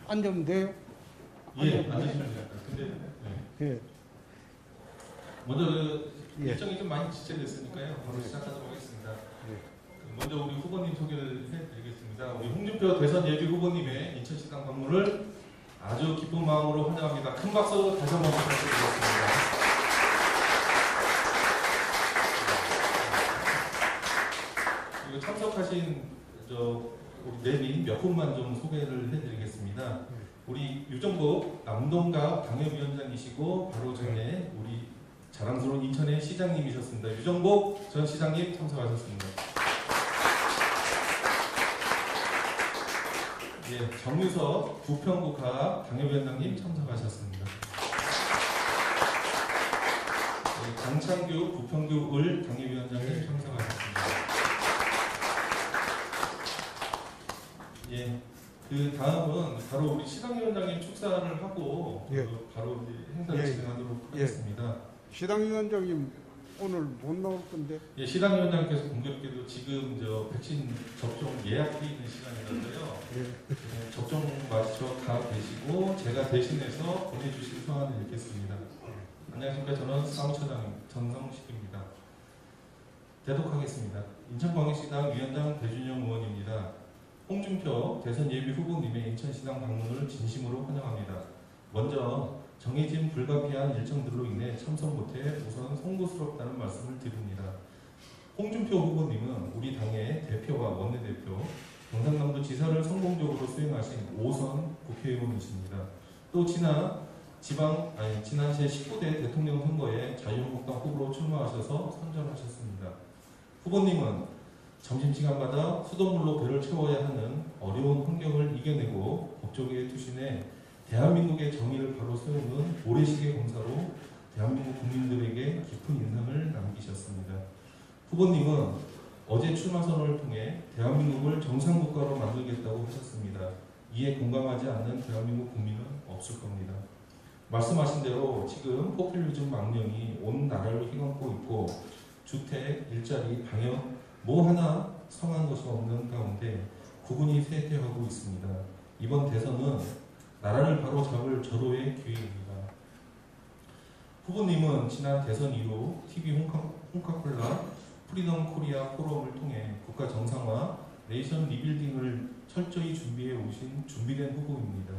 앉으면 돼요? 예, 앉으시면 됩니다. 근데 예. 먼저 그 예. 일정이 좀 많이 지체됐으니까요. 바로 시작하도록 하겠습니다. 먼저 우리 후보님 소개를 해드리겠습니다. 우리 홍준표 대선 예비 후보님의 인천시당 방문을 아주 기쁜 마음으로 환영합니다. 큰 박수 다시 한번 부탁드리겠습니다. 그리고 참석하신 우리 내빈 몇 분만 좀 소개를 해드리겠습니다. 우리 유정복 남동갑 당협위원장이시고 바로 전에 우리 자랑스러운 인천의 시장님이셨습니다. 유정복 전 시장님 참석하셨습니다. 예, 정유석 부평구갑 당협위원장님 참석하셨습니다. 예, 강창규 부평구 을 당협위원장님 참석하셨습니다. 예, 그 다음은 바로 우리 시당위원장님 축사를 하고 예. 바로 이제 행사를 진행하도록 하겠습니다. 시당위원장님 오늘 못 나올 건데. 예, 시당위원장께서 공교롭게도 지금 백신 접종 예약돼 있는 시간이라서요. 예, 접종 마쳐 가 계시고 제가 대신해서 보내주실 소환을 읽겠습니다. 안녕하십니까. 저는 사무처장 전성식입니다. 대독하겠습니다. 인천광역시당 위원장 배준영 의원입니다. 홍준표 대선 예비 후보님의 인천시당 방문을 진심으로 환영합니다. 먼저 정해진 불가피한 일정들로 인해 참석 못해 우선 송구스럽다는 말씀을 드립니다. 홍준표 후보님은 우리 당의 대표와 원내대표, 경상남도 지사를 성공적으로 수행하신 5선 국회의원이십니다. 또 지난 제19대 대통령 선거에 자유한국당 후보로 출마하셔서 선전하셨습니다. 후보님은 점심시간마다 수돗물로 배를 채워야 하는 어려운 환경을 이겨내고 법조계에 투신해 대한민국의 정의를 바로 세우는 모래시계 검사로 대한민국 국민들에게 깊은 인상을 남기셨습니다. 후보님은 어제 출마 선언을 통해 대한민국을 정상국가로 만들겠다고 하셨습니다. 이에 공감하지 않는 대한민국 국민은 없을 겁니다. 말씀하신 대로 지금 포퓰리즘 망령이 온 나라를 휘감고 있고 주택, 일자리, 방역 뭐 하나 성한 것이 없는 가운데 국군이 쇠퇴하고 있습니다. 이번 대선은 나라를 바로 잡을 절호의 기회입니다. 후보님은 지난 대선 이후 TV 홍카콜라 프리덤 코리아 포럼을 통해 국가 정상화, 네이션 리빌딩을 철저히 준비해 오신 준비된 후보입니다.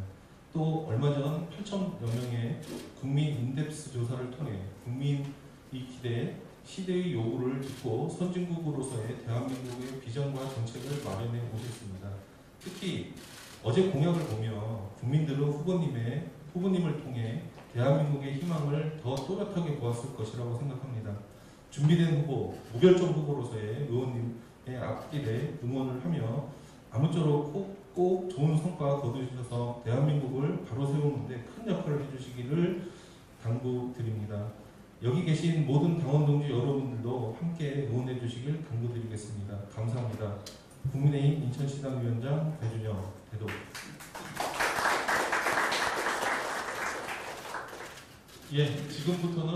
또 얼마 전 8,000여 명의 국민 인덱스 조사를 통해 국민이 기대 시대의 요구를 듣고 선진국으로서의 대한민국의 비전과 정책을 마련해 오셨습니다. 특히 어제 공약을 보며 국민들은 후보님을 통해 대한민국의 희망을 더 또렷하게 보았을 것이라고 생각합니다. 준비된 후보, 무결점 후보로서의 의원님의 앞길에 응원을 하며 아무쪼록 꼭 좋은 성과 거두셔서 대한민국을 바로 세우는데 큰 역할을 해주시기를 당부드립니다. 여기 계신 모든 당원 동지 여러분들도 함께 응원해 주시길 당부드리겠습니다. 감사합니다. 국민의힘 인천시당 위원장 배준영 대독. 예, 지금부터는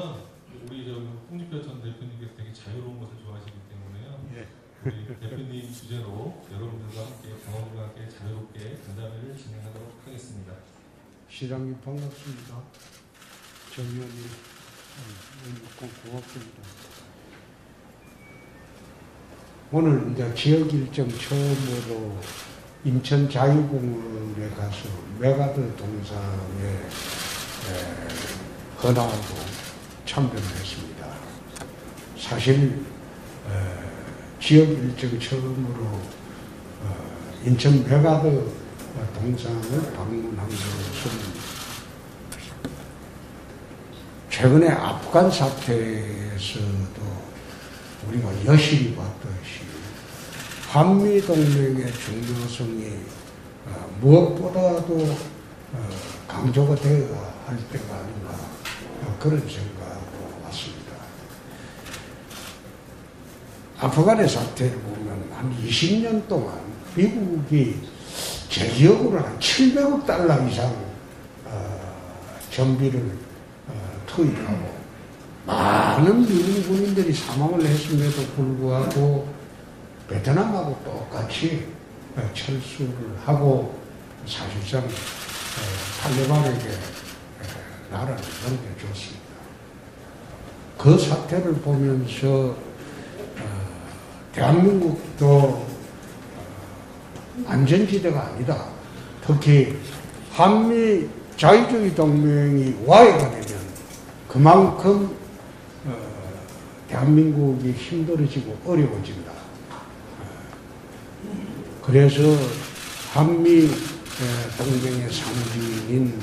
우리 홍준표 전 대표님께서 되게 자유로운 것을 좋아하시기 때문에요. 예. 우리 대표님 주제로 여러분들과 함께 당원들과 함께 자유롭게 간담회를 진행하도록 하겠습니다. 시장님 반갑습니다. 정 의원님 고맙습니다. 오늘 이제 지역 일정 처음으로 인천 자유공원에 가서 메가드 동상에 헌화하고 참배를 했습니다. 사실 지역 일정 처음으로 인천 메가드 동상을 방문한 것은 최근에 아프간 사태에서도 우리가 여실히 봤듯이 한미동맹의 중요성이 무엇보다도 강조가 되어야 할 때가 아닌가 그런 생각으로 왔습니다. 아프간의 사태를 보면 한 20년 동안 미국이 제 기억으로 한 700억 달러 이상 전비를 투입하고 많은 미국 군인들이 사망을 했음에도 불구하고 베트남하고 똑같이 철수를 하고 사실상 탈레반에게 나라를 넘겨줬습니다. 그 사태를 보면서 대한민국도 안전지대가 아니다. 특히 한미 자유주의 동맹이 와해가 되면 그만큼 대한민국이 힘들어지고 어려워진다. 그래서 한미 동맹의 상징인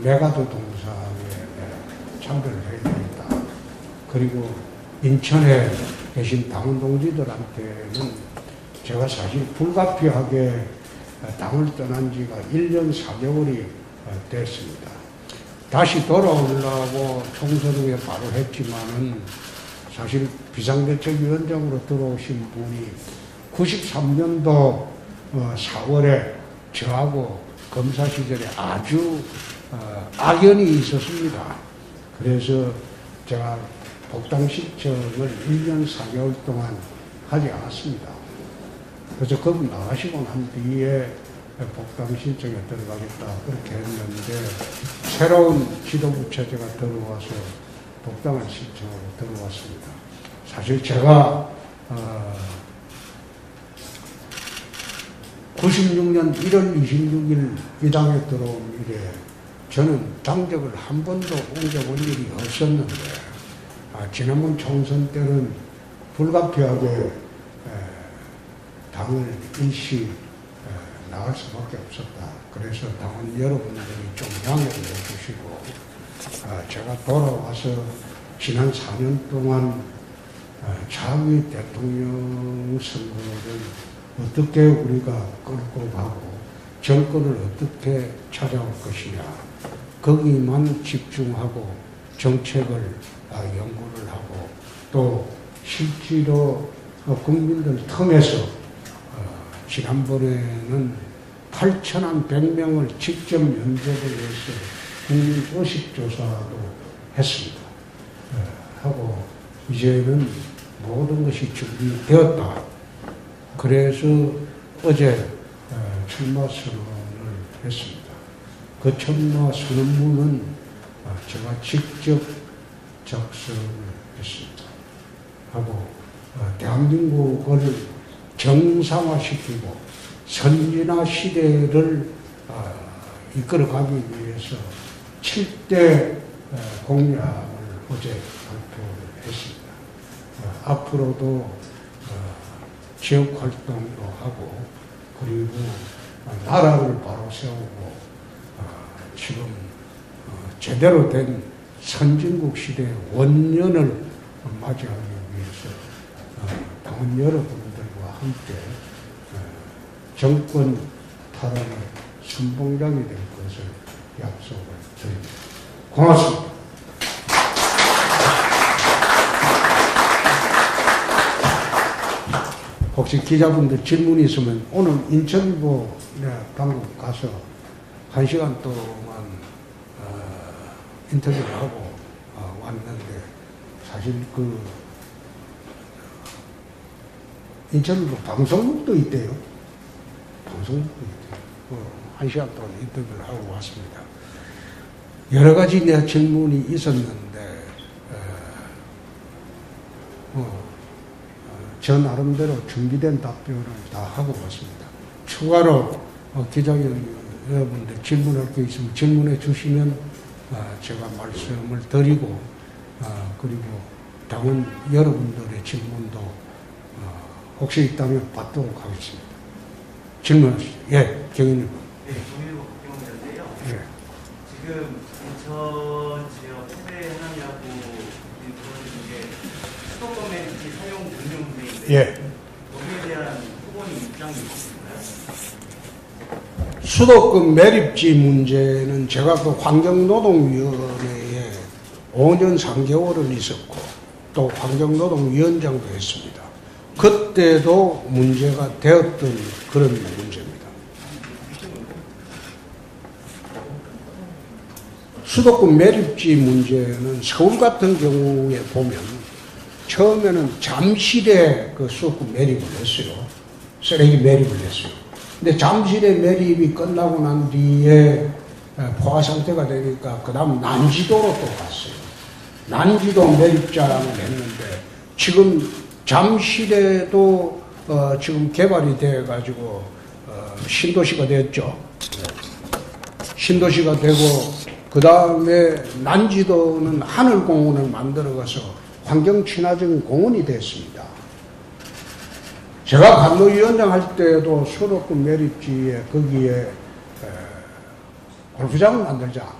메가드 동상에 참배를 해야 되겠다. 그리고 인천에 계신 당원 동지들한테는 제가 사실 불가피하게 당을 떠난 지가 1년 4개월이 됐습니다. 다시 돌아오려고 총선 후에 바로 했지만은 사실 비상대책위원장으로 들어오신 분이 93년도 4월에 저하고 검사 시절에 아주 악연이 있었습니다. 그래서 제가 복당 신청을 1년 4개월 동안 하지 않았습니다. 그래서 그분 나가시고 난 뒤에 복당 신청에 들어가겠다 그렇게 했는데 새로운 지도부 체제가 들어와서 복당을 신청으로 들어왔습니다. 사실 제가 96년 1월 26일 이 당에 들어온 이래 저는 당적을 한 번도 옮겨본 일이 없었는데 지난번 총선 때는 불가피하게 당을 일시 나갈 수밖에 없었다. 그래서 당원 여러분들이 좀 양해를 해주시고 제가 돌아와서 지난 4년 동안 차기 대통령 선거를 어떻게 우리가 끌고 가고 정권을 어떻게 찾아올 것이냐 거기만 집중하고 정책을 연구를 하고 또 실제로 국민들 틈에서 지난번에는 8,100명을 직접 면접을 해서 국민 의식조사도 했습니다. 하고 이제는 모든 것이 준비되었다. 그래서 어제 출마 선언을 했습니다. 그 출마 선언문은 제가 직접 작성을 했습니다. 하고 대한민국을 정상화시키고 선진화 시대를 이끌어가기 위해서 7대 공약을 어제 발표를 했습니다. 앞으로도 지역활동도 하고 그리고 나라를 바로 세우고 지금 제대로 된 선진국 시대의 원년을 맞이하기 위해서 당원 여러분들과 함께 정권 탈환의 선봉장이 될 것을 약속을 드립니다. 고맙습니다. 혹시 기자분들 질문이 있으면 오늘 인천일보 방금 가서 1시간 동안 인터뷰를 하고 왔는데 사실 그 인천일보 방송국도 있대요. 방송국도 있대요. 1시간 동안 인터뷰를 하고 왔습니다. 여러 가지 내 질문이 있었는데 저 나름대로 준비된 답변을 다 하고 왔습니다. 추가로 기자 여러분들 질문할 게 있으면 질문해 주시면 제가 말씀을 드리고 그리고 당원 여러분들의 질문도 혹시 있다면 받도록 하겠습니다. 질문하시죠. 예, 경인님. 네, 정일보 국경이인데요. 예. 지금 인천 지역 후배하냐고 그러는 게 수도권 멘트 사용 금융 문제인데 예. 거기에 대한 후보님 입장이 있으신가요? 수도권 매립지 문제는 제가 그 환경노동위원회에 5년 3개월을 있었고 또 환경노동위원장도 했습니다. 그때도 문제가 되었던 그런 문제입니다. 수도권 매립지 문제는 서울 같은 경우에 보면 처음에는 잠실에 그 수도권 매립을 했어요. 쓰레기 매립을 했어요. 근데 잠실의 매립이 끝나고 난 뒤에 포화 상태가 되니까 그 다음 난지도로 또 갔어요. 난지도 매립장을 했는데 지금 잠실에도 지금 개발이 돼가지고 신도시가 됐죠. 신도시가 되고 그 다음에 난지도는 하늘공원을 만들어가서 환경친화적인 공원이 됐습니다. 제가 관노위원장 할 때도 수도권 매립지에 거기에 골프장을 만들자.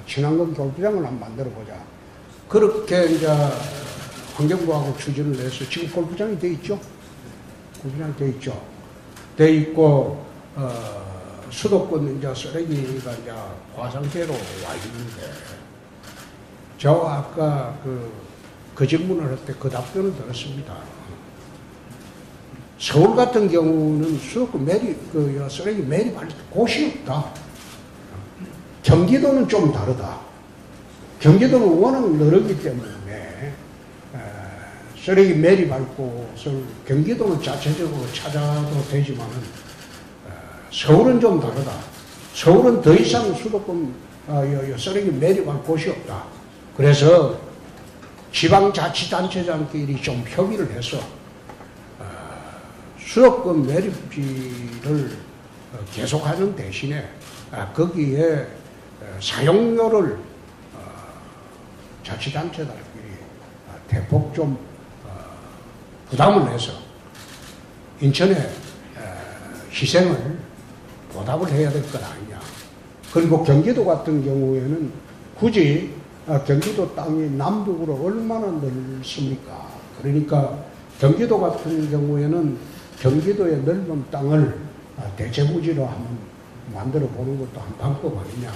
친환경 골프장을 한번 만들어보자. 그렇게 이제 환경부하고 추진을 해서 지금 골프장이 돼 있죠. 골프장이 돼 있죠. 돼 있고 수도권 이제 쓰레기가 이제 과상태로 와 있는데 저 아까 그 질문을 할 때 그 답변을 들었습니다. 서울 같은 경우는 수도권 쓰레기 매립할 곳이 없다. 경기도는 좀 다르다. 경기도는 워낙 넓기 때문에 쓰레기 매립할 곳을 경기도는 자체적으로 찾아도 되지만은 서울은 좀 다르다. 서울은 더 이상 수도권 쓰레기 매립할 곳이 없다. 그래서 지방자치단체장끼리 좀 협의를 해서 수도권 매립지를 계속하는 대신에 거기에 사용료를 자치단체들끼리 대폭 좀 부담을 해서 인천의 희생을 보답을 해야 될 것 아니냐. 그리고 경기도 같은 경우에는 굳이 경기도 땅이 남북으로 얼마나 넓습니까? 그러니까 경기도 같은 경우에는 경기도의 넓은 땅을 대체부지로 한번 만들어 보는 것도 한 방법 아니냐.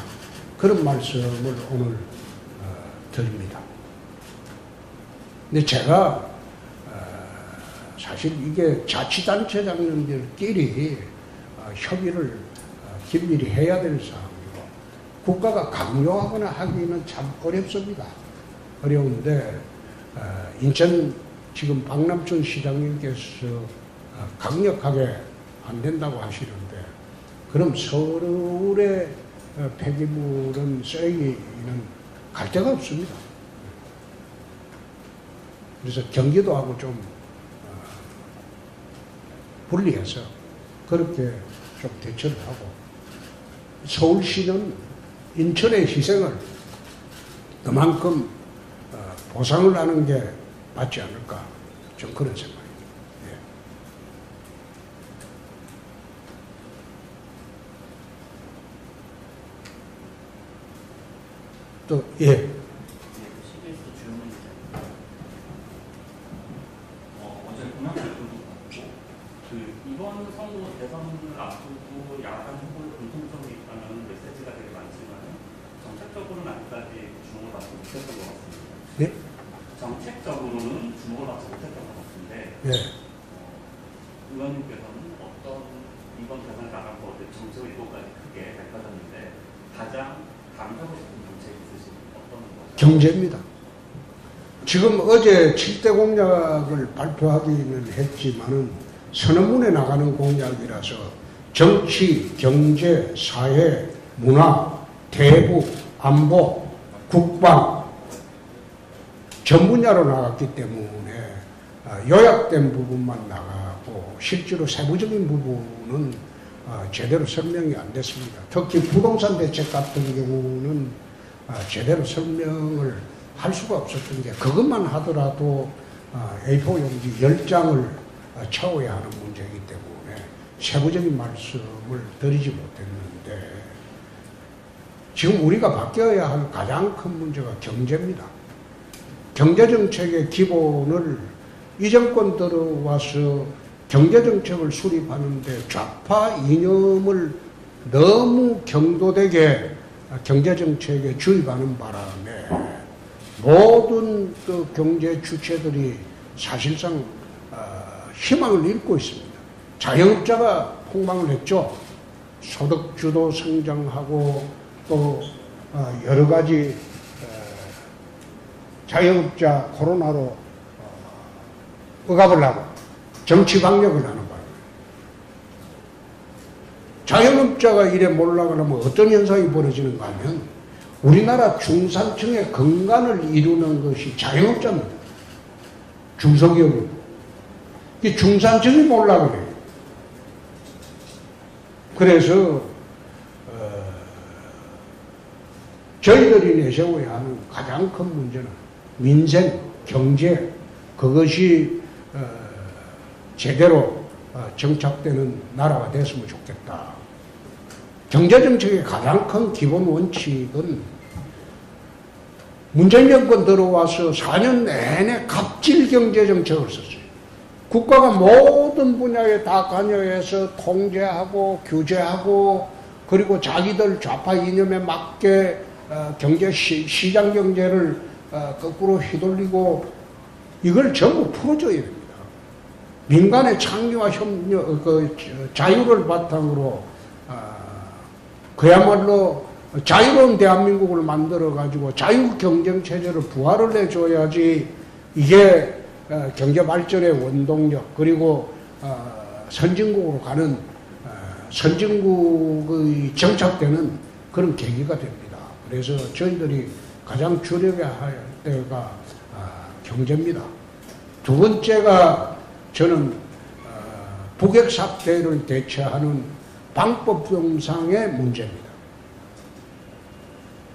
그런 말씀을 오늘 드립니다. 근데 제가 사실 이게 자치단체장님들끼리 협의를 긴밀히 해야 될 사항이고 국가가 강요하거나 하기는 참 어렵습니다. 어려운데 인천 지금 박남춘 시장님께서 강력하게 안 된다고 하시는데 그럼 서울의 폐기물은 쓰레기는 갈 데가 없습니다. 그래서 경기도하고 좀 분리해서 그렇게 좀 대처를 하고 서울시는 인천의 희생을 그만큼 보상을 하는 게 맞지 않을까 좀 그런 생각입니다. 예. 또 예. 이번 선거 대선을 앞두고 야당 후보의 공통점이 있다면 메시지가 되게 많지만 정책적으로는 아직까지 주목을 받지 못했던 것 같습니다. 네? 정책적으로는 주목을 받지 못했던 것 같은데 예. 의원님께서는 어떤 이번 대선에 나가고 정책 의도까지 크게 밝혀졌는데 가장 강조하고 싶은 정책이 있으신 어떤 거죠? 경제입니다. 지금 어제 7대 공약을 발표하기는 했지만은 선언문에 나가는 공약이라서 정치, 경제, 사회, 문화, 대북, 안보, 국방 전 분야로 나갔기 때문에 요약된 부분만 나가고 실제로 세부적인 부분은 제대로 설명이 안 됐습니다. 특히 부동산 대책 같은 경우는 제대로 설명을 할 수가 없었던 게 그것만 하더라도 A4 용지 10장을 채워야 하는 문제이기 때문에 세부적인 말씀을 드리지 못했는데 지금 우리가 바뀌어야 할 가장 큰 문제가 경제입니다. 경제정책의 기본을 이 정권 들어와서 경제정책을 수립하는데 좌파 이념을 너무 경도되게 경제정책에 주입하는 바람에 모든 그 경제 주체들이 사실상 희망을 잃고 있습니다. 자영업자가 폭망을 했죠. 소득주도 성장하고 또 여러 가지 자영업자 코로나로 억압을 하고 정치 방역을 하는 바람에 자영업자가 이래 몰락하면 어떤 현상이 벌어지는가 하면 우리나라 중산층의 근간을 이루는 것이 자영업자입니다. 중소기업입니다. 이 중산층이 몰락을 해요. 그래서 저희들이 내세워야 하는 가장 큰 문제는 민생, 경제, 그것이 제대로 정착되는 나라가 됐으면 좋겠다. 경제정책의 가장 큰 기본 원칙은 문재인 정권 들어와서 4년 내내 갑질 경제정책을 썼어요. 국가가 모든 분야에 다 관여해서 통제하고 규제하고 그리고 자기들 좌파 이념에 맞게 시장 경제를 거꾸로 휘둘리고 이걸 전부 풀어줘야 됩니다. 민간의 창의와 협력, 자유를 바탕으로 그야말로 자유로운 대한민국을 만들어가지고 자유 경쟁 체제를 부활을 해줘야지 이게 경제 발전의 원동력 그리고 선진국으로 가는 선진국의 정착되는 그런 계기가 됩니다. 그래서 저희들이 가장 주력해야 할 때가 경제입니다. 두 번째가 저는 북핵 사태를 대처하는 방법상의 문제입니다.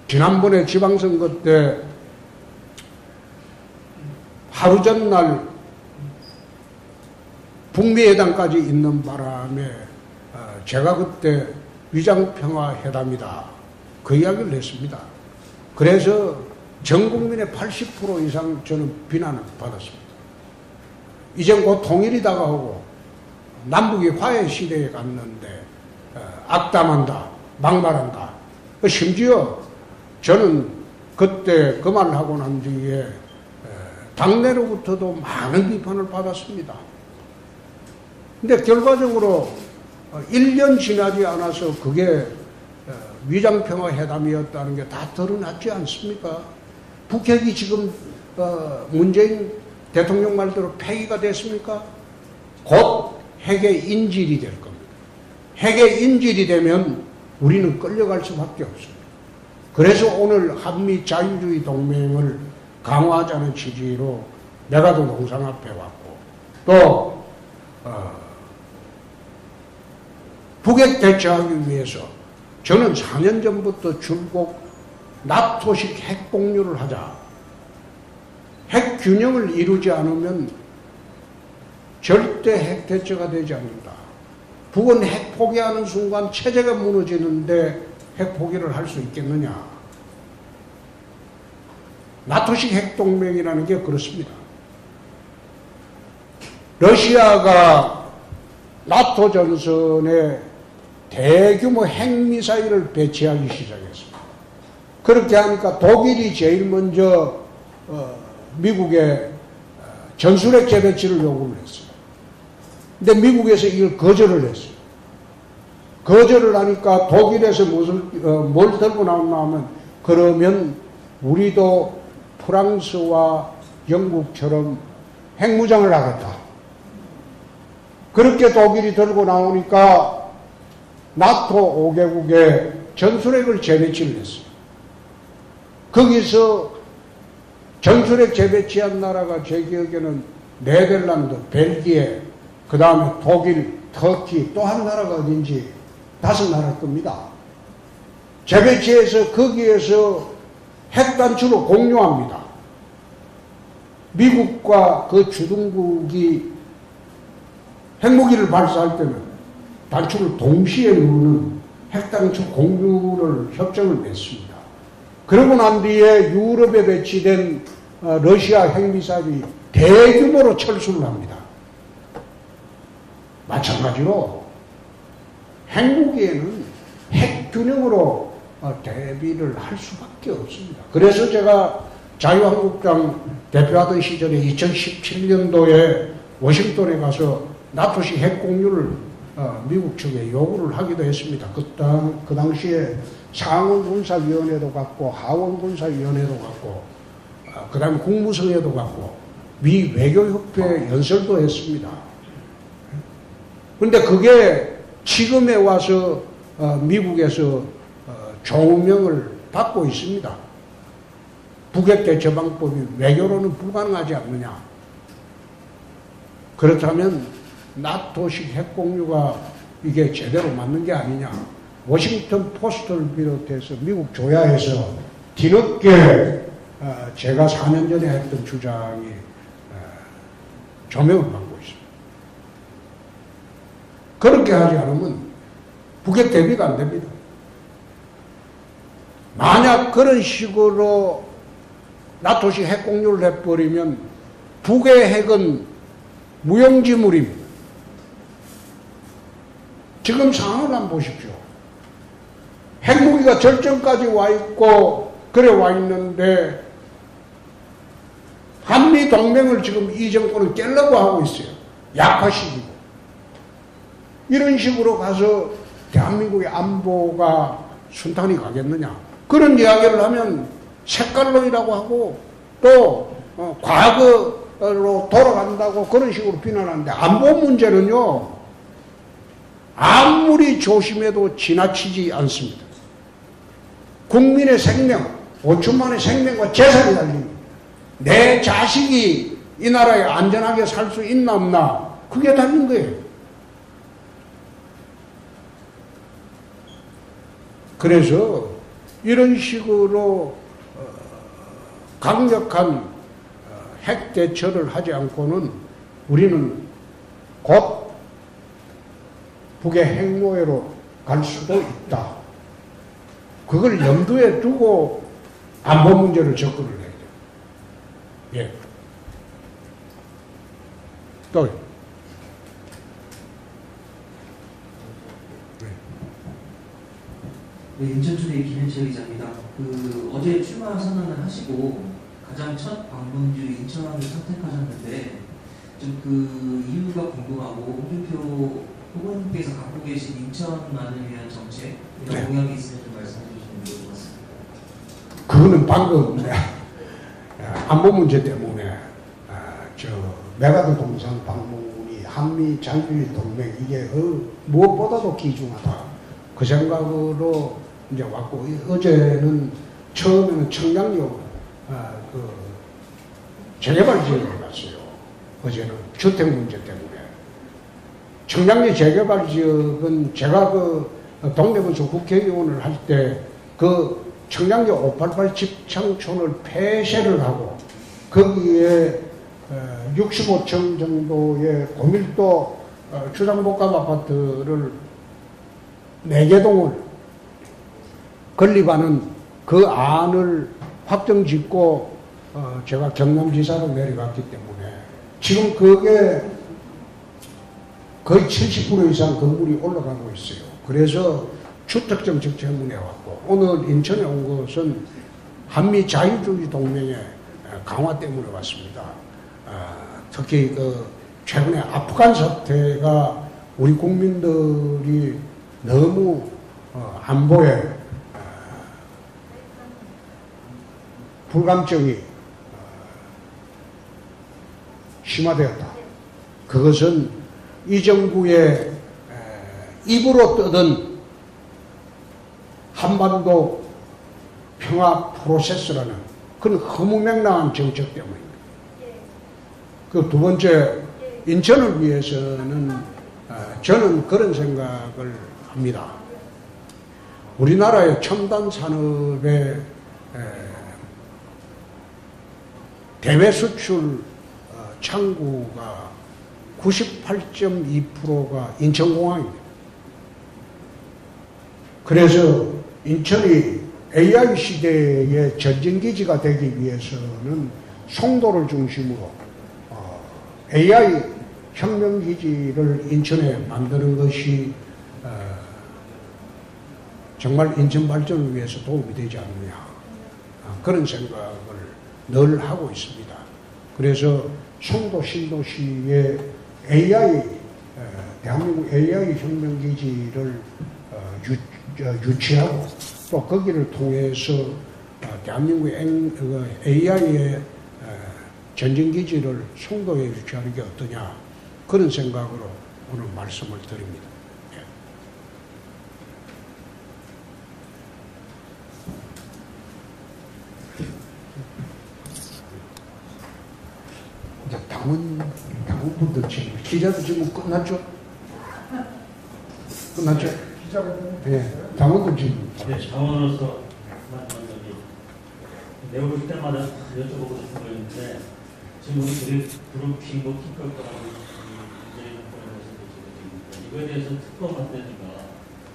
지난번에 지방선거 때 하루 전날 북미회담까지 있는 바람에 제가 그때 위장평화회담이다 그 이야기를 했습니다. 그래서 전 국민의 80% 이상 저는 비난을 받았습니다. 이제 곧 통일이 다가오고 남북이 화해 시대에 갔는데 악담한다, 막말한다. 심지어 저는 그때 그 말을 하고 난 뒤에 당내로부터도 많은 비판을 받았습니다. 근데 결과적으로 1년 지나지 않아서 그게 위장평화회담이었다는 게 다 드러났지 않습니까? 북핵이 지금 문재인 대통령 말대로 폐기가 됐습니까? 곧 핵의 인질이 될 겁니다. 핵의 인질이 되면 우리는 끌려갈 수밖에 없습니다. 그래서 오늘 한미 자유주의 동맹을 강화하자는 취지로 내가도 농상 앞에 왔고 또 북핵 대처하기 위해서 저는 4년 전부터 줄곧 나토식 핵 공유를 하자. 핵 균형을 이루지 않으면 절대 핵 대처가 되지 않는다. 북은 핵 포기하는 순간 체제가 무너지는데 핵 포기를 할 수 있겠느냐. 나토식 핵동맹이라는 게 그렇습니다. 러시아가 나토 전선에 대규모 핵미사일을 배치하기 시작했습니다. 그렇게 하니까 독일이 제일 먼저 미국에 전술핵 재배치를 요구를 했어요. 근데 미국에서 이걸 거절을 했어요. 거절을 하니까 독일에서 뭘 들고 나왔나 하면 그러면 우리도 프랑스와 영국처럼 핵무장을 하겠다. 그렇게 독일이 들고 나오니까 나토 5개국에 전술핵을 재배치를 했어요. 거기서 전술핵 재배치한 나라가 제 기억에는 네덜란드, 벨기에, 그 다음에 독일, 터키, 또 한 나라가 어딘지 5나라일 겁니다. 재배치해서 거기에서 핵단추로 공유합니다. 미국과 그 주둔국이 핵무기를 발사할 때는 단추를 동시에 누르는 핵단추 공유를 협정을 맺습니다. 그러고 난 뒤에 유럽에 배치된 러시아 핵미사일이 대규모로 철수를 합니다. 마찬가지로 핵무기에는 핵균형으로 대비를 할 수밖에 없습니다. 그래서 제가 자유한국당 대표하던 시절에 2017년도에 워싱턴에 가서 나토식 핵공유를 미국 측에 요구를 하기도 했습니다. 그 당시에 상원군사위원회도 갔고 하원군사위원회도 갔고 그 다음에 국무성회도 갔고 미 외교협회 연설도 했습니다. 그런데 그게 지금에 와서 미국에서 조명을 받고 있습니다. 북핵 대처방법이 외교로는 불가능하지 않느냐. 그렇다면 나토식 핵공유가 이게 제대로 맞는 게 아니냐. 워싱턴 포스트를 비롯해서 미국 조야에서 뒤늦게 제가 4년 전에 했던 주장이 조명을 받고 있습니다. 그렇게 하지 않으면 북핵 대비가 안 됩니다. 만약 그런 식으로 나토식 핵공유를 해버리면 북의 핵은 무용지물입니다. 지금 상황을 한번 보십시오. 핵무기가 절정까지 와 있고 그래 와 있는데 한미 동맹을 지금 이 정권은 깨려고 하고 있어요. 약화시키고. 이런 식으로 가서 대한민국의 안보가 순탄히 가겠느냐. 그런 이야기를 하면 색깔론이라고 하고 또 과거로 돌아간다고 그런 식으로 비난하는데 안보 문제는요. 아무리 조심해도 지나치지 않습니다. 국민의 생명, 5천만의 생명과 재산이 달립니다. 내 자식이 이 나라에 안전하게 살 수 있나 없나 그게 달린 거예요. 그래서 이런 식으로 강력한 핵 대처를 하지 않고는 우리는 곧 북의 핵노예로 갈 수도 있다. 그걸 염두에 두고 안보 문제를 접근을 해야 돼요. 예. 또. 네, 인천투데이 김현철 기자입니다. 어제 출마 선언을 하시고 가장 첫 방문지 인천을 선택하셨는데 좀 이유가 궁금하고 홍준표 후보님께서 갖고 계신 인천만을 위한 정책 이런 공약이 있으면 좀 말씀해 주시면 좋을 것 같습니다. 그거는 방금 안보 문제 때문에 메가드 동산 방문이 한미 자유주의 동맹 이게 무엇보다도 귀중하다. 그 생각으로 이제 왔고 어제는 처음에는 청량역 재개발 지역에 갔어요. 어제는 주택 문제 때문에. 청량리 재개발 지역은 제가 동대문서 국회의원을 할 때 청량리 588 집창촌을 폐쇄를 하고 거기에 65층 정도의 고밀도 주상복합 아파트를 4개 동을 건립하는 그 안을 확정 짓고 제가 경남지사로 내려갔기 때문에 지금 그게 거의 70% 이상 건물이 올라가고 있어요. 그래서 주택정책 때문에 왔고 오늘 인천에 온 것은 한미 자유주의 동맹의 강화 때문에 왔습니다. 특히 최근에 아프간 사태가 우리 국민들이 너무 안보에 불감증이 심화되었다. 그것은 이 정부의 입으로 떠든 한반도 평화 프로세스라는 그런 허무맹랑한 정책 때문입니다. 그 두 번째, 인천을 위해서는 저는 그런 생각을 합니다. 우리나라의 첨단 산업의 대외 수출 창구가 98.2%가 인천공항입니다. 그래서 인천이 AI 시대의 전진기지가 되기 위해서는 송도를 중심으로 AI 혁명기지를 인천에 만드는 것이 정말 인천 발전을 위해서 도움이 되지 않느냐 그런 생각을 늘 하고 있습니다. 그래서 송도 신도시에 대한민국 AI 혁명기지를 유치하고 또 거기를 통해서 대한민국의 AI의 전진기지를 송도에 유치하는 게 어떠냐 그런 생각으로 오늘 말씀을 드립니다. 예. 당원분들 지금 기자도 지금 끝났죠? 끝났죠? 예, 당원들 지금. 네, 당원으로서 저기 내오실 때마다 여쭤보고 싶은 거 있는데 지금 우리 드루킹 뭐 킹걸거라고 이거에 대해서 특검 만드니까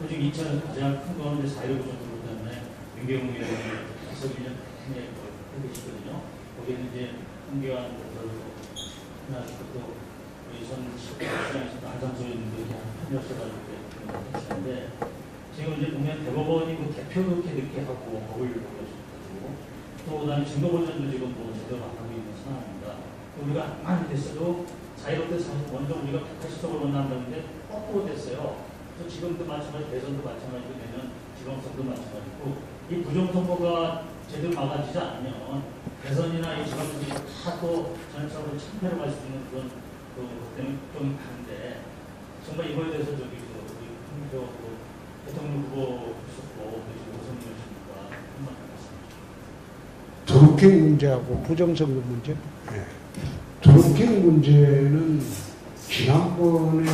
지금 2차에서 가장 큰 거는 이제 4.19 전투 때문에 민경훈이라는 기소기념 해계시거든요. 거기에는 이제 홍기환 하나 또 우리 전 시장에서 안상소인들이 한편이었어가지고 했는데 지금 이제 보면 대법원이 그 대표도 이렇게 하고 법을 보여주고 또 그다음에 증거보전도 지금 뭐 제대로 안 하고 있는 상황입니다. 우리가 많이 됐어도 자유롭게 사실 먼저 우리가 180석을 원한다는데 거꾸로 됐어요. 그래서 지금도 마찬가지, 대선도 마찬가지고 내년 지방선도 마찬가지고 이 부정선거가 제대로 막아지지 않으면 대선이나 이 지방선거 다또 전체적으로 참패로 갈 수 있는 그런 때문에 좀 다른데 정말 이거에 대해서 저기 우리 홍준표 대통령 후보 있었고 오선민 씨니까 한번 말씀해 주시죠. 드루킹 문제하고 부정선거 문제? 네. 드루킹 문제는 지난번에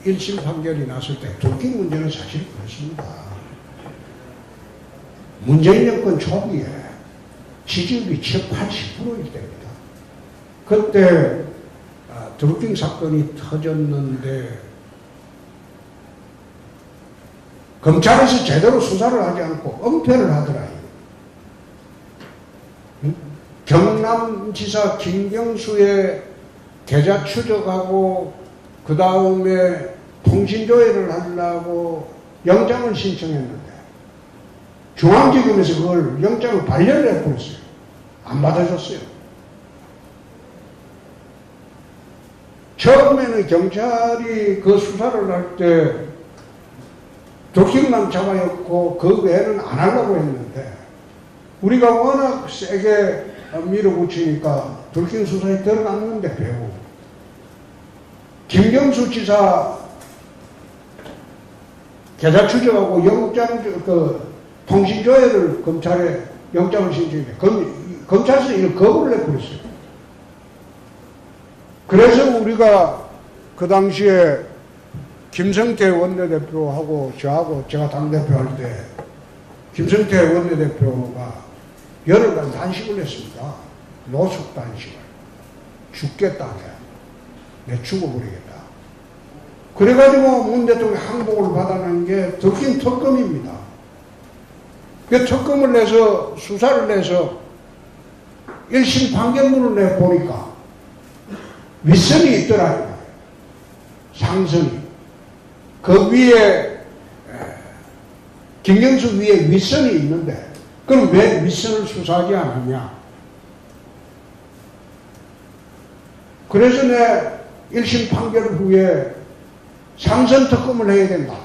1심 판결이 났을 때 드루킹 문제는 사실 그렇습니다. 문재인 정권 초기에 지지율이 70~80%일 때입니다. 그때 드루킹 사건이 터졌는데 검찰에서 제대로 수사를 하지 않고 은폐를 하더라고요. 경남지사 김경수의 계좌 추적하고 그 다음에 통신조회를 하려고 영장을 신청했는데 중앙지검에서 그걸 영장을 발려를 해버렸어요. 안 받아줬어요. 처음에는 경찰이 그 수사를 할 때 드루킹만 잡아였고 그 외에는 안 하려고 했는데 우리가 워낙 세게 밀어붙이니까 드루킹 수사에 들어갔는데 배우 김경수 지사 계좌 추적하고 영장 통신조회를 검찰에 영장을 신청해 검찰에서 이걸 거부를 해버렸어요. 그래서 우리가 그 당시에 김성태 원내대표하고 저하고 제가 당대표 할 때 김성태 원내대표가 열흘간 단식을 했습니다. 노숙 단식을. 죽겠다. 내 죽어버리겠다. 그래가지고 문 대통령이 항복을 받아낸 게 드루킹 특검입니다. 그 특검을 내서 수사를 내서 1심 판결문을 내보니까 윗선이 있더라. 상선이. 그 위에 김경수 위에 윗선이 있는데 그럼 왜 윗선을 수사하지 않았냐? 그래서 내 1심 판결 후에 상선 특검을 해야 된다.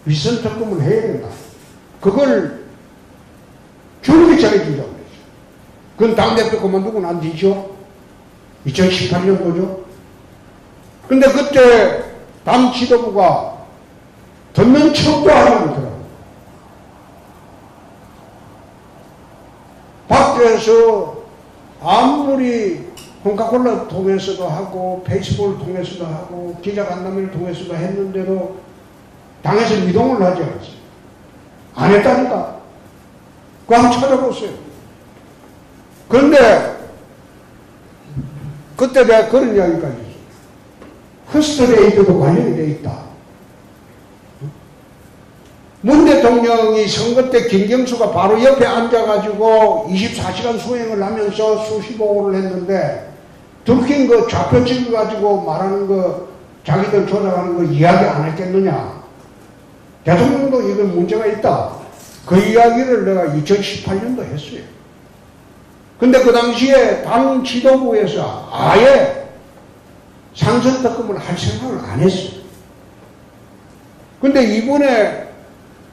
윗선 특검을 해야 된다. 그걸 줄기차게 주자고 그랬죠. 그건 당대표 그만두고 난 뒤죠. 2018년도죠. 근데 그때 당 지도부가 듣는 척도 하지 않더라고요. 밖에서 아무리 콩카콜라 통해서도 하고 페이스북을 통해서도 하고 기자간담회를 통해서도 했는데도 당에서 미동을 하지 않았어요. 안 했다니까. 그거 한번 찾아보세요. 그런데 그때 내가 그런 이야기까지 했어요. 허스트레이드도 관련이 돼 있다. 문 대통령이 선거 때 김경수가 바로 옆에 앉아가지고 24시간 수행을 하면서 수시보고를 했는데 드루킹 그 좌표 찍어가지고 말하는 거 자기들 조작하는 거 이야기 안 했겠느냐. 대통령도 이건 문제가 있다. 그 이야기를 내가 2018년도 했어요. 근데 그 당시에 당 지도부에서 아예 상선 특검을 할 생각을 안 했어요. 근데 이번에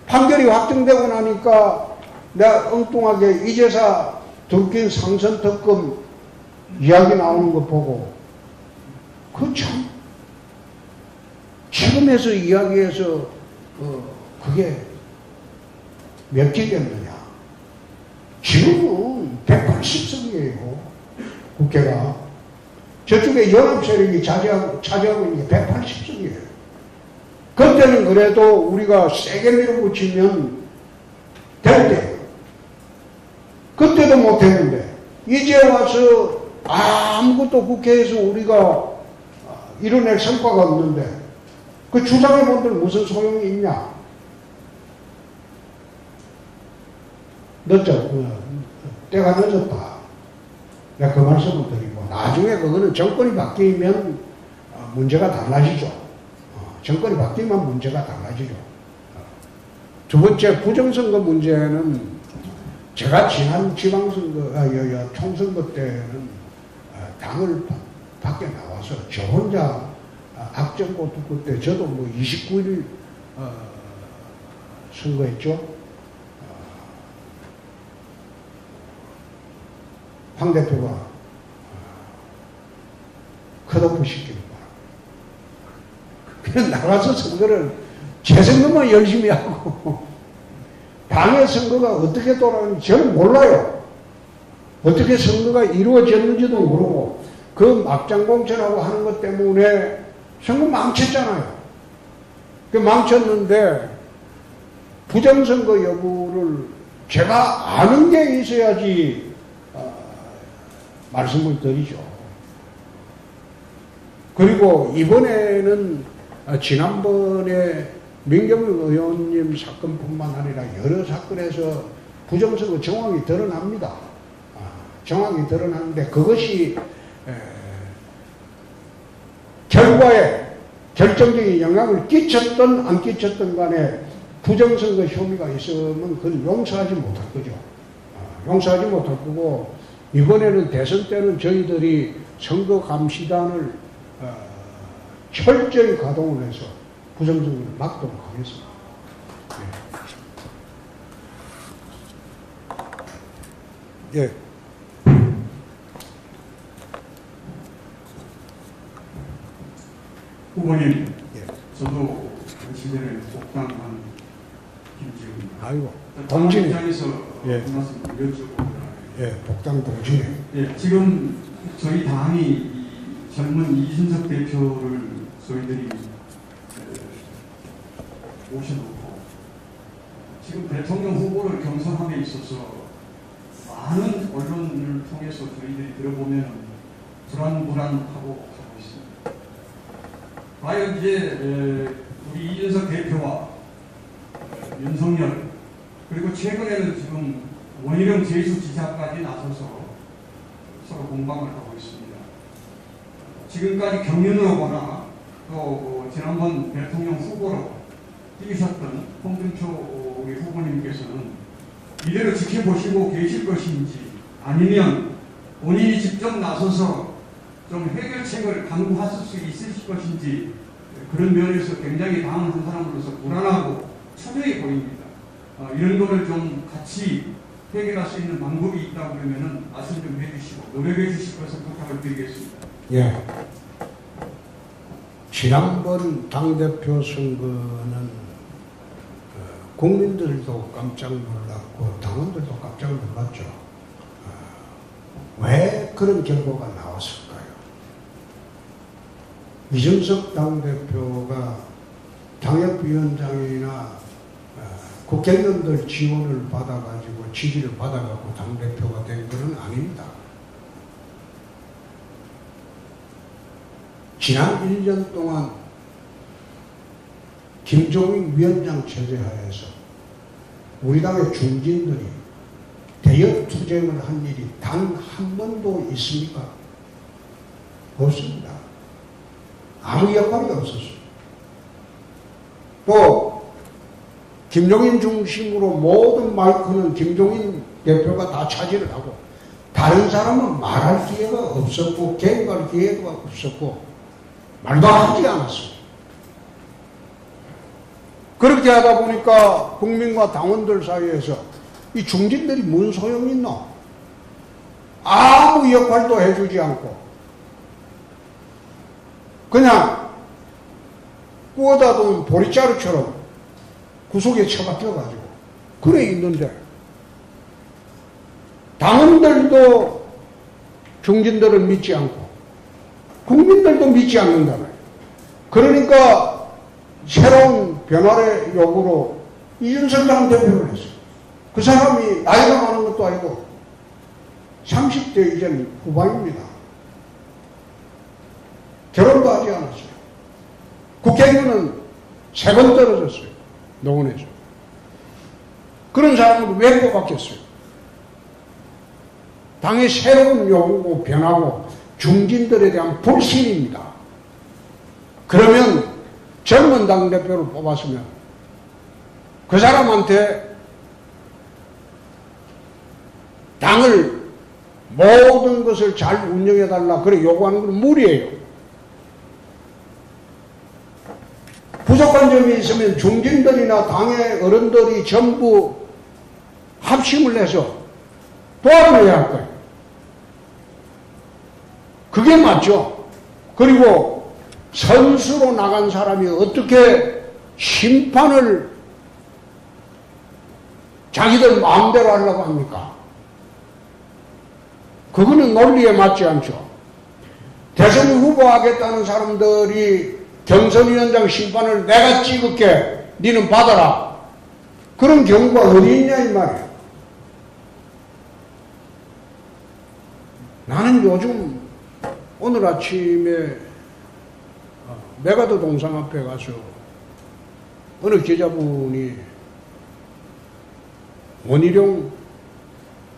판결이 확정되고 나니까 내가 엉뚱하게 이제사 드루킹 상선 특검 이야기 나오는 거 보고 그 참 지금에서 이야기해서 그게 몇 개겠느냐. 지금은 180석이에요. 국회가. 저쪽에 연합 세력이 차지하고 있는 게 180석이에요. 그때는 그래도 우리가 세게 밀어붙이면 될 때예요. 그때도 못했는데 이제 와서 아무것도 국회에서 우리가 이뤄낼 성과가 없는데 그 주장해본들 무슨 소용이 있냐? 때가 늦었다. 내가 그 말씀을 드리고 나중에 그거는 정권이 바뀌면 문제가 달라지죠. 정권이 바뀌면 문제가 달라지죠. 두 번째 부정선거 문제는 제가 지난 지방선거, 총선거 때는 당을 밖에 나와서 저 혼자 악정고 두고 때 저도 뭐 29일 선거했죠. 황 대표가 컷오프 시키는 거야. 그냥 나가서 선거를 제 선거만 열심히 하고 당의 선거가 어떻게 돌아가는지 저는 몰라요. 어떻게 선거가 이루어졌는지도 모르고 그 막장공천하고 하는 것 때문에 선거 망쳤잖아요. 그 망쳤는데 부정선거 여부를 제가 아는 게 있어야지 말씀을 드리죠. 그리고 이번에는 지난번에 민경욱 의원님 사건뿐만 아니라 여러 사건에서 부정선거 정황이 드러납니다. 정황이 드러나는데 그것이 결과에 결정적인 영향을 끼쳤든 안 끼쳤든 간에 부정선거 혐의가 있으면 그건 용서하지 못할 거죠. 용서하지 못할 거고 이번에는 대선 때는 저희들이 선거감시단을 철저히 가동을 해서 부정선거를 막도록 하겠습니다. 예. 예. 후보님, 예. 저도 당신들의 복당한 김지훈입니다. 아이고, 동진이. 입장에서 예. 그 말씀 여쭤보고요. 예, 복당 동진이. 예, 지금 저희 당이 이 젊은 이준석 대표를 저희들이 모셔놓고 지금 대통령 후보를 경선함에 있어서 많은 언론을 통해서 저희들이 들어보면 불안하고 하고 있습니다. 과연 이제 우리 이준석 대표와 윤석열 그리고 최근에는 지금 원희룡 제주지사까지 나서서 서로 공방을 하고 있습니다. 지금까지 경륜으로 보나 또 지난번 대통령 후보로 뛰셨던 홍준표 우리 후보님께서는 이대로 지켜보시고 계실 것인지 아니면 본인이 직접 나서서 좀 해결책을 강구하실 수 있으실 것인지 그런 면에서 굉장히 당한 한 사람으로서 불안하고 초조해 보입니다. 이런 거를 좀 같이 해결할 수 있는 방법이 있다고 그러면은 말씀 좀 해주시고 노력해 주실 것을 부탁을 드리겠습니다. 예. 지난번 당대표 선거는 국민들도 깜짝 놀랐고 당원들도 깜짝 놀랐죠. 왜 그런 결과가 나왔을까요? 이준석 당대표가 당협위원장이나 국회의원들 지원을 받아가지고 지지를 받아가지고 당대표가 된 것은 아닙니다. 지난 1년 동안 김종인 위원장 체제하에서 우리 당의 중진들이 대여 투쟁을 한 일이 단 한 번도 있습니까? 없습니다. 아무 역할이 없었어요. 또 김종인 중심으로 모든 마이크는 김종인 대표가 다 차지를 하고 다른 사람은 말할 기회가 없었고 개입할 기회가 없었고 말도 하지 않았어요. 그렇게 하다 보니까 국민과 당원들 사이에서 이 중진들이 뭔 소용이 있노? 아무 역할도 해주지 않고 그냥 구워다 둔 보리자루처럼 구석에 처박혀가지고 그래 있는데 당원들도 중진들을 믿지 않고 국민들도 믿지 않는다는 거예요. 그러니까 새로운 변화의 요구로 이준석 당대표를 했어요. 그 사람이 나이가 많은 것도 아니고 30대 이전 후반입니다. 결혼도 하지 않았어요. 국회의원은 3번 떨어졌어요. 노원에서. 그런 사람을 왜 뽑았겠어요? 당의 새로운 요구고 변화고 중진들에 대한 불신입니다. 그러면 젊은 당대표를 뽑았으면 그 사람한테 당을 모든 것을 잘 운영해달라 그래 요구하는 건 무리예요. 부족한 점이 있으면 중진들이나 당의 어른들이 전부 합심을 해서 도와줘야 할 거예요. 그게 맞죠. 그리고 선수로 나간 사람이 어떻게 심판을 자기들 마음대로 하려고 합니까? 그거는 논리에 맞지 않죠. 대선 후보 하겠다는 사람들이 경선위원장 심판을 내가 찍을게, 니는 받아라. 그런 경우가 어디 있냐 이 말이에요. 나는 요즘 오늘 아침에 메가더 동상 앞에 가서 어느 기자분이 원희룡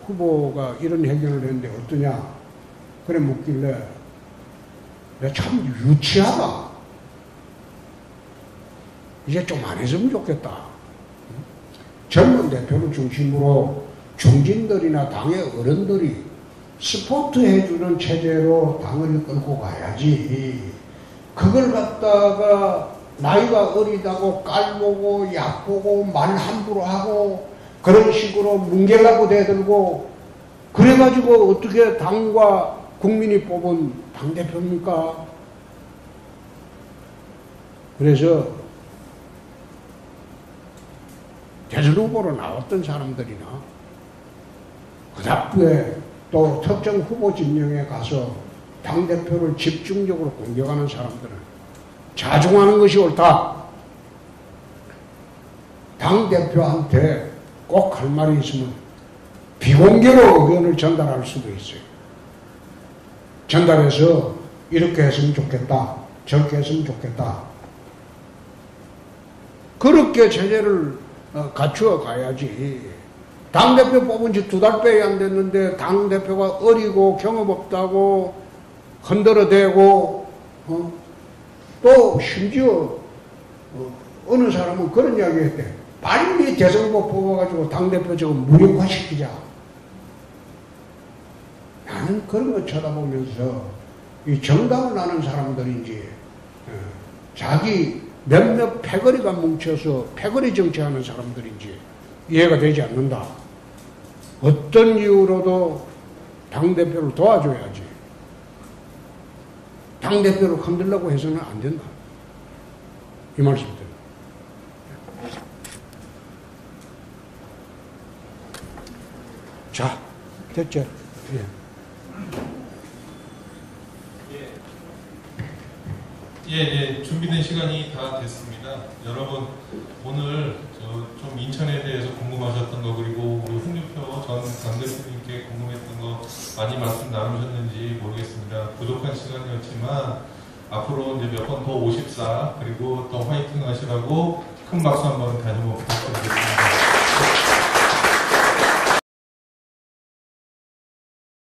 후보가 이런 해견을 했는데 어떠냐 그래 묻길래 내가 참 유치하다. 이제 좀 안 했으면 좋겠다. 젊은 대표를 중심으로 중진들이나 당의 어른들이 스포트 해주는 체제로 당을 끌고 가야지. 그걸 갖다가 나이가 어리다고 깔보고 약보고 말 함부로 하고 그런 식으로 뭉개려고 대들고 그래가지고 어떻게 당과 국민이 뽑은 당대표입니까? 그래서 대선 후보로 나왔던 사람들이나 그 답부에 또 특정 후보 진영에 가서 당대표를 집중적으로 공격하는 사람들은 자중하는 것이 옳다. 당대표한테 꼭 할 말이 있으면 비공개로 의견을 전달할 수도 있어요. 전달해서 이렇게 했으면 좋겠다. 저렇게 했으면 좋겠다. 그렇게 체제를 갖추어 가야지. 당대표 뽑은 지 2달밖에 안 됐는데 당대표가 어리고 경험 없다고 흔들어대고 또 심지어 어느 사람은 그런 이야기 했대. 빨리 대선 후보 뽑아가지고 당대표 저거 무력화시키자. 나는 그런 거 쳐다보면서 이 정당을 아는 사람들인지 자기 몇몇 패거리가 뭉쳐서 패거리 정치하는 사람들인지 이해가 되지 않는다. 어떤 이유로도 당대표를 도와줘야지. 당대표를 흔들려고 해서는 안 된다. 이 말씀입니다. 자, 됐죠? 예. 예, 준비된 시간이 다 됐습니다. 여러분, 오늘 좀 인천에 대해서 궁금하셨던 거, 그리고 우리 홍준표 전 당대표님께 궁금했던 거 많이 말씀 나누셨는지 모르겠습니다. 부족한 시간이었지만, 앞으로 이제 몇 번 더 54, 그리고 더 화이팅 하시라고 큰 박수 한번 다시 한번 부탁드립니다.